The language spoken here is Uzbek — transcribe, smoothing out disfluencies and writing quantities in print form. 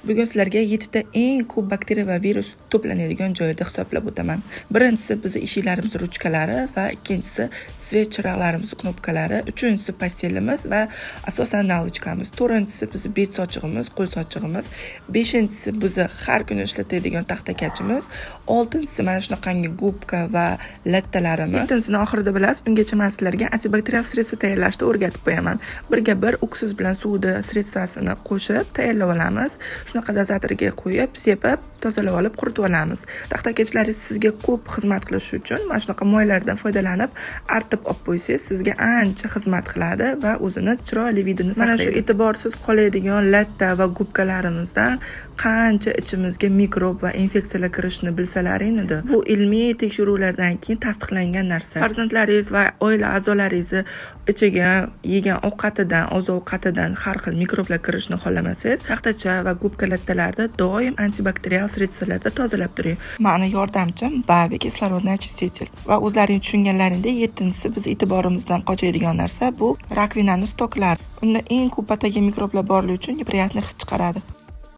Bugun sizlarga 7 ta eng ko'p bakteriya va virus to'planadigan joyda hisoblab o'taman. Birinchisi bizning eshiklarimiz ruchkalari va ikkinchisi svet chiroqlarimiz knopkalari, uchinchisi postelimiz va asosan nalchkamiz, to'rtinchisi bizning bet sochig'imiz, qo'l sochig'imiz, beshinchisi bizni har kuni ishlatadigan taxtakachimiz, oltinchisi mana shunaqangi gubka va lattalarimiz. Yettinchisini oxirida bilasiz, ungacha men sizlarga antibakterial sredstvo tayyorlashni o'rgatib qo'yaman. Birga bir uksus bilan suvni sredstvosini qo'shib tayyorlab olamiz. Shunaqa dozatorga qo'yib, sepib, tozalab olib quritib olamiz. Taxtakachlaringiz sizga ko'p xizmat qilishi uchun mana shunaqa moylardan foydalanib, artib olib qo'ysangiz, sizga ancha xizmat qiladi va o'zini chiroyli vidini saqlaydi. Mana shu e'tiborsiz qoladigan latta va gubkalarimizdan qancha ichimizga mikrob va infeksiyalar kirishini bilsalaring edi. Bu ilmiy tekshiruvlardan keyin tasdiqlangan narsa. Farzandlaringiz va oila a'zolaringizni ichiga yegan ovqatidan, oziq-ovqatidan har xil mikroblar kirishini xohlamasangiz, taxtacha va gubka lattalarda doim antibakterial sredstvolarda tozalab turing. Meni yordamchim Babi kislorodniy очиститель. Va o'zlaring tushunganlaringdek, 7-si biz e'tiborimizdan qochadigan narsa bu rakvinani stoklar. Unda eng ko'p patogen mikroblar borligi uchun неприятный hid chiqaradi.